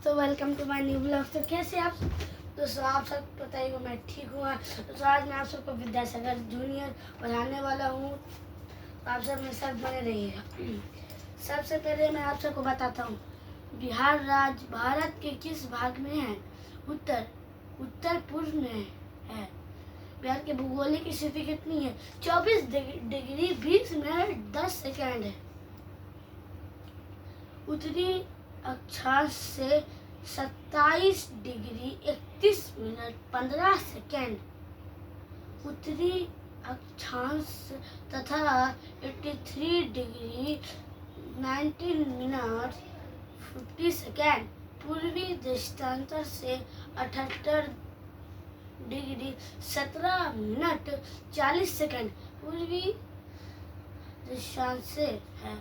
दोस्तों, welcome to my new blog. तो कैसे आप दोस्तों, आप सब पता ही हो मैं ठीक हूँ। दोस्तों आज मैं आप सबको विद्यासागर जूनियर पढ़ाने वाला हूँ। तो आप सब मेरे साथ बने रहिएगा। सबसे पहले मैं आप सबको बताता हूँ, बिहार राज्य भारत के किस भाग में है? उत्तर पूर्व में है। बिहार की भौगोलिक स्थिति कितनी है? 24 डिग्री 20 मिनट 10 सेकेंड है। उत्तरी अक्षांश से 27 डिग्री 31 मिनट 15 सेकेंड उत्तरी अक्षांश तथा 83 डिग्री 19 मिनट 50 सेकेंड पूर्वी देशांतर से 78 डिग्री 17 मिनट 40 सेकेंड पूर्वी देशांतर से है।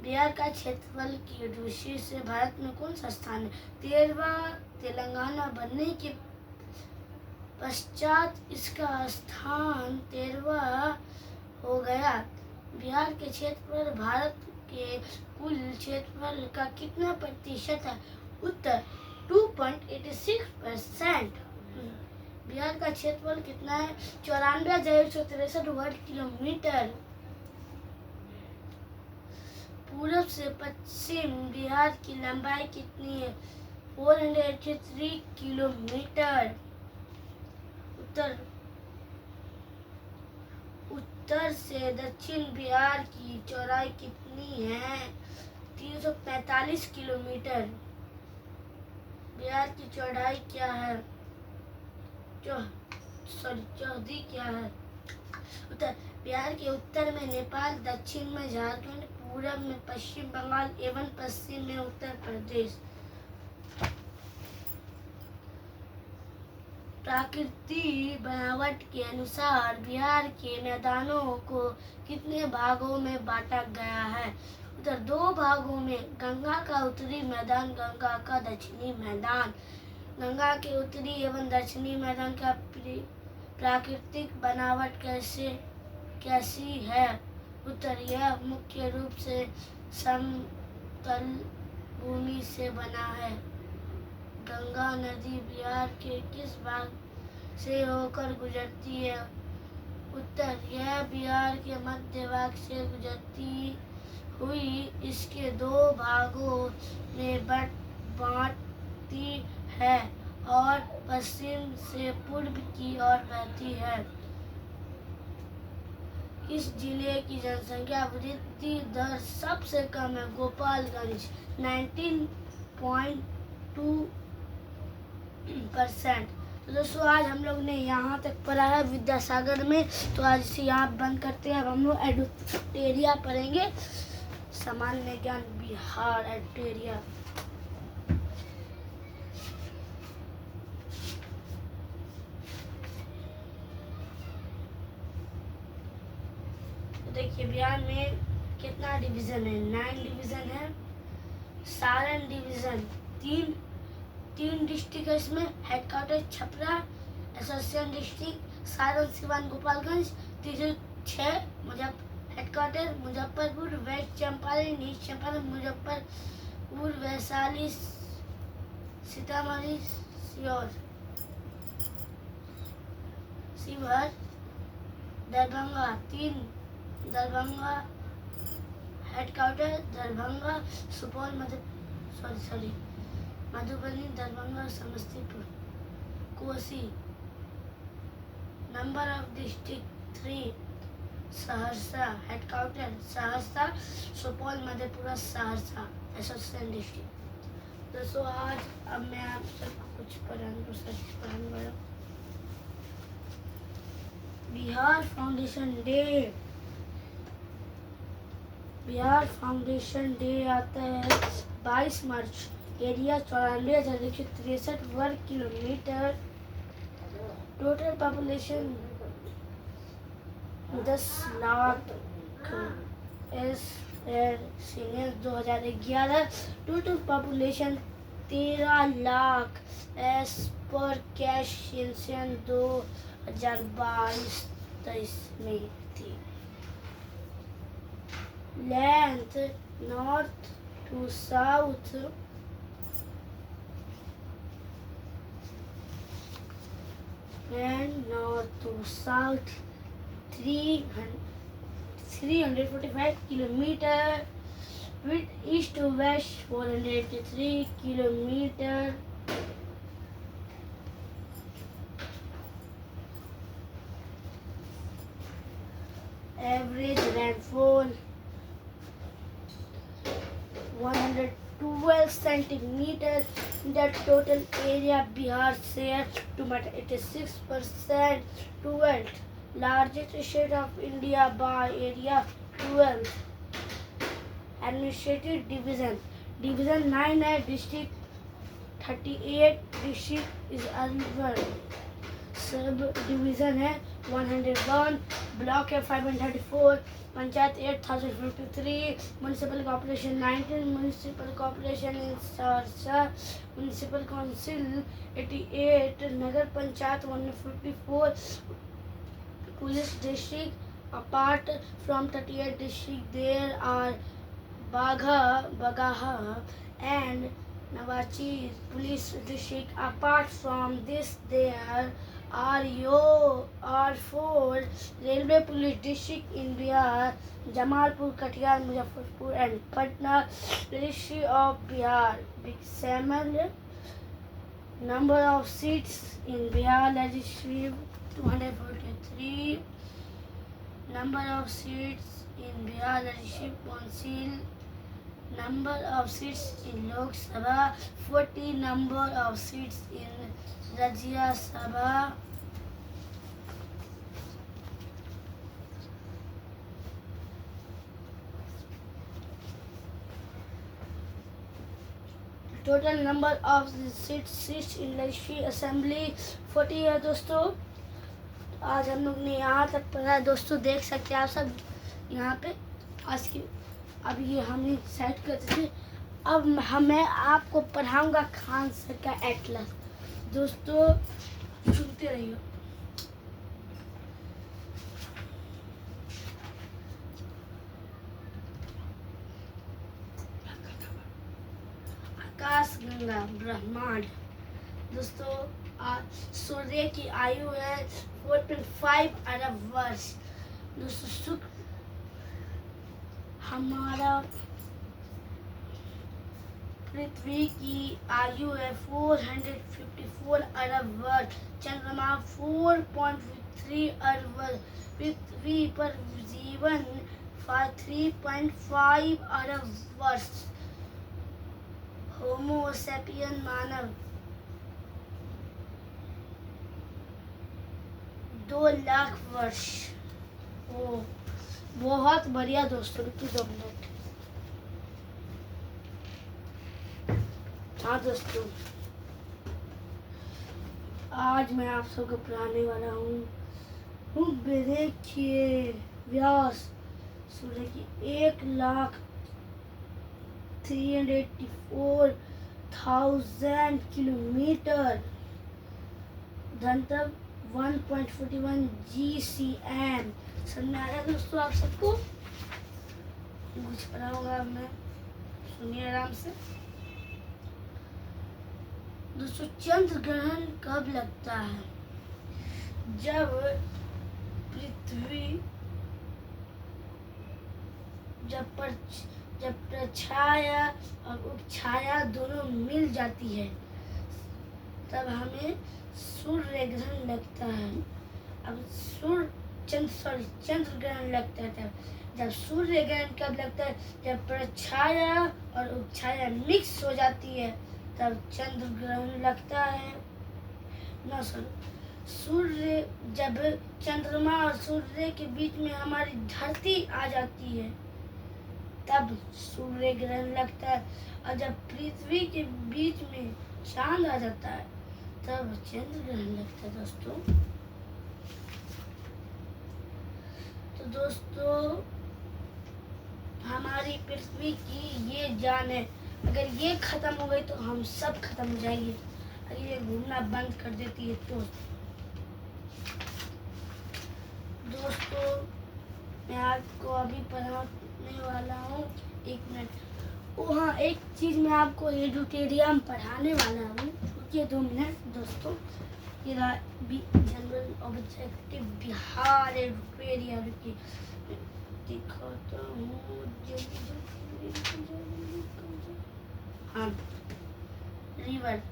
बिहार का क्षेत्रफल की दृष्टि से भारत में कौन सा स्थान है? 13वां। तेलंगाना बनने के पश्चात इसका स्थान 13वां हो गया। बिहार के क्षेत्रफल भारत के कुल क्षेत्रफल का कितना प्रतिशत है? उत्तर 2.86%। बिहार का क्षेत्रफल कितना है? 94,163 वर्ग किलोमीटर। पूरब से पश्चिम बिहार की लंबाई कितनी है? 483 किलोमीटर। उत्तर से दक्षिण बिहार की चौड़ाई कितनी है? 345 किलोमीटर। बिहार की चौड़ाई क्या है? चौड़ी क्या है? उत्तर बिहार के उत्तर में नेपाल, दक्षिण में झारखंड, पूरब में पश्चिम बंगाल एवं पश्चिम में उत्तर प्रदेश। प्राकृतिक बनावट के अनुसार बिहार के मैदानों को कितने भागों में बांटा गया है? उत्तर 2 भागों में। गंगा का उत्तरी मैदान, गंगा का दक्षिणी मैदान। गंगा के उत्तरी एवं दक्षिणी मैदान का प्राकृतिक बनावट कैसी है? उत्तर यह मुख्य रूप से समतल भूमि से बना है। गंगा नदी बिहार के किस भाग से होकर गुजरती है? उत्तर यह बिहार के मध्य भाग से गुजरती हुई इसके 2 भागों में बांटती है और पश्चिम से पूर्व की ओर बहती है। इस जिले की जनसंख्या वृद्धि दर सबसे कम है? गोपालगंज 19.2%। तो दोस्तों आज हम लोग ने यहाँ तक पढ़ा है विद्यासागर में। तो आज इसे यहाँ बंद करते हैं। अब हम लोग एडुटेरिया पढ़ेंगे। सामान्य ज्ञान बिहार एडुटेरिया। देखिए बिहार में कितना डिवीजन है? 9 डिवीजन है। सारण डिवीजन 3 डिस्ट्रिक्ट है इसमें। Headquarter Chhapra, association district Saran, Siwan, Gopalganj. 6 headquarter Muzaffarpur, West Champaran, East Champaran, Muzaffarpur, Vaishali, Sitamarhi, Sheohar, Darbhanga. 3 Darbhanga headquarter, Darbhanga, Supaul, Madhubani, Darbhanga, Samastipur, Kosi. Number of district 3 Saharsa headquarter, Saharsa, Supaul, Madhepura, Saharsa, association district. दोस्तों आज अब मैं आप सबको कुछ पढ़ाने वाला। बिहार फाउंडेशन डे आता है 22 मार्च। एरिया 94,163 वर्ग किलोमीटर। Total population 10 lakh. सीनियर 2011। Total population 13 lakh as per कैश सेंसन 2022-23 में थी। Length north to to south, and north to south 345 kilometer, with east to west 483 kilometer. Average rainfall 112 centimeters. The total area Bihar shares to matter 86%. 12th largest state of India by area. 12th administrative division 9 है, district 38, district is Alwar. Sub division है 101, block है 534, panchayat 8053, municipal corporation 19, municipal corporation in Saharsa, municipal council 88, नगर panchayat 154, police district apart from 38 district there are Bagaha and Navachi police district. Apart from this, there are 4 railway police district in Bihar: Jamalpur, Katiyar, Muzaffarpur, and Patna. District of Bihar, Bikaner. Number of seats in Bihar legislature 243. Number of seats in Bihar legislative council. Number of seats in Lok Sabha 40. Number of seats in Rajya Sabha total number of seats in legislative assembly 40 है दोस्तों। आज हम लोग ने यहाँ तक पढ़ा दोस्तों, देख सकते हैं आप सब यहाँ पे। आज की अब ये हमने सेट करते थे। अब मैं आपको पढ़ाऊंगा खान सर का एटलस। दोस्तों सुनते रहिए। आकाश गंगा ब्रह्मांड। दोस्तों सूर्य की आयु है 4.5 अरब वर्ष। दोस्तों शुक्र हमारा पृथ्वी की आयु है 454 अरब वर्ष। चंद्रमा 4.3 अरब वर्ष। पृथ्वी पर जीवन 3.5 अरब वर्ष। होमो सेपियन मानव 2 लाख वर्ष। ओ बहुत बढ़िया दोस्तों। रुकिए 2 मिनट। हाँ दोस्तों, आज मैं आप सबको पढ़ाने वाला हूँ देखिए व्यास सूर्य की 1,384,000 किलोमीटर। घनत्व 1.41 GCM। समझ में आया दोस्तों आप सबको? कुछ पढ़ाऊंगा मैं, सुनिए आराम से। दोस्तों चंद्र ग्रहण कब लगता है? जब पृथ्वी जब प्रछाया और उपछाया दोनों मिल जाती है तब हमें सूर्य ग्रहण लगता है। अब चंद्र ग्रहण लगता है तब। जब सूर्य ग्रहण कब लगता है? जब प्रछाया और उपछाया मिक्स हो जाती है तब चंद्र ग्रहण लगता है। सूर्य जब चंद्रमा और सूर्य के बीच में हमारी धरती आ जाती है तब सूर्य ग्रहण लगता है। और जब पृथ्वी के बीच में चांद आ जाता है तब चंद्र ग्रहण लगता है दोस्तों। तो दोस्तों हमारी पृथ्वी की ये जान है, अगर ये खत्म हो गई तो हम सब खत्म हो जाएंगे। अगर ये घूमना बंद कर देती है तो दोस्तों मैं आपको अभी पढ़ाने वाला हूँ। 1 मिनट। हाँ, एक चीज़ मैं आपको एडुटेरियम पढ़ाने वाला हूँ। रुकिए 2 मिनट दोस्तों। ये रहा जनरल ऑब्जेक्टिव बिहार एडुटेरियम की दिखाता हूँ। हाँ, रिवर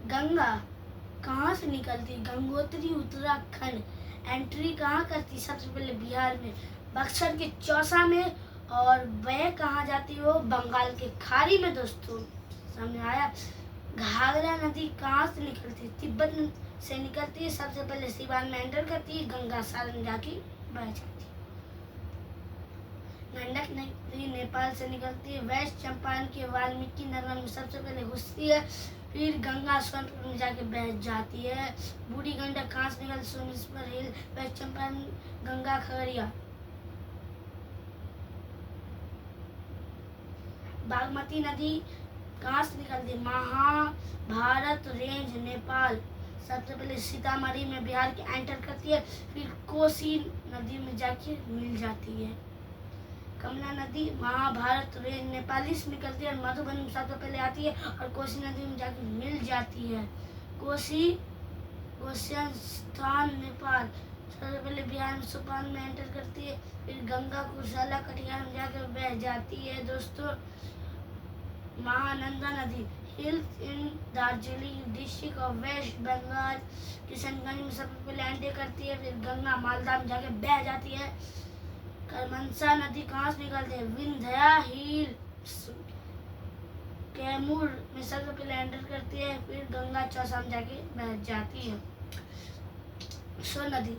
गंगा कहाँ से निकलती? गंगोत्री उत्तराखंड। एंट्री कहाँ करती? सबसे पहले बिहार में, बक्सर के चौसा में। और वह कहाँ जाती है? वो बंगाल के खाड़ी में दोस्तों। सामने आया। घाघरा नदी कहाँ से निकलती? तिब्बत से निकलती है। सबसे पहले सिवान में एंटर करती है, गंगा सागर जाके बह जाती है। गंडक नदी नेपाल से निकलती है, वेस्ट चंपारण के वाल्मीकि नगर में सबसे पहले घुसती है, फिर गंगा सोनपुर में जाके बह जाती है। बूढ़ी गंडक कहाँ से निकलती? सोमेश्वर हिल, वेस्ट चंपारण, गंगा खगड़िया। बागमती नदी कहाँ से निकलती है? महाभारत रेंज नेपाल, सबसे पहले सीतामढ़ी में बिहार के एंटर करती है, फिर कोसी नदी में जाके मिल जाती है। कमला नदी महाभारत रेंज नेपाली से निकलती है, मधुबनी में सबसे पहले आती है और कोसी नदी में जाके मिल जाती है। कोसियन स्थान नेपाल, सबसे पहले बिहार में सोपान में एंटर करती है, फिर गंगा कुशाला कटिहार में जाकर बह जाती है दोस्तों। महानंदा नदी hills in Darjeeling district of West Bengal, Kishanganj में सबसे पहले एंटर करती है, फिर गंगा मालदा में जाके बह जाती है। करमनसा नदी कहाँ से निकलती है? विंध्या हिल्स कैमूर में सबसे पहले एंटर करती है, फिर गंगा चौसा में जाके बह जाती है। सोन नदी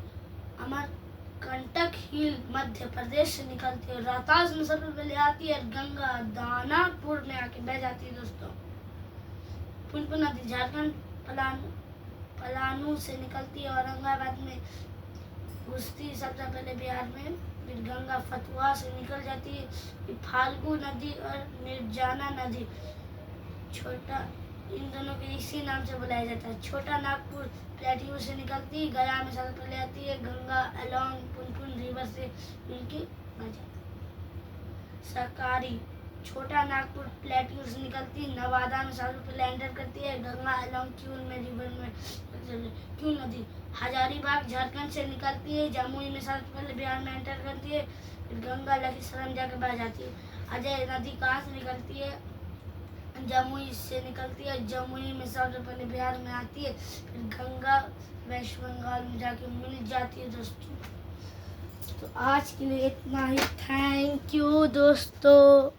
अमरकंटक हिल मध्य प्रदेश से निकलती है, रोहतास में सबसे पहले आती है, गंगा दानापुर में आके बह जाती है दोस्तों। पुनपुन नदी झारखंड पलानू से निकलती है, औरंगाबाद में घुसती सबसे पहले बिहार में, फिर गंगा फतुहा से निकल जाती है। फाल्गु नदी और निर्जाना नदी छोटा, इन दोनों के इसी नाम से बुलाया जाता है। छोटा नागपुर प्लेटियो से निकलती है, गया में सबसे पहले आती है, गंगा अलोंग पुनपुन रिवर से मिलके बह जाती है। सरकारी छोटा नागपुर प्लेटियो से निकलती है, नवादा में सबसे पहले एंटर करती है, गंगा अलोंग क्यून में रिवर में। क्यून नदी हजारीबाग झारखंड से निकलती है, जमुई में सबसे पहले बिहार में एंटर करती है, फिर गंगा लखीसराय में जाकर बह जाती है। अजय नदी कहाँ से निकलती है? जमुई से निकलती है, जमुई में सबसे पहले बिहार में आती है, फिर गंगा वेस्ट बंगाल में जाके मिल जाती है दोस्तों। तो आज के लिए इतना ही। थैंक यू दोस्तों।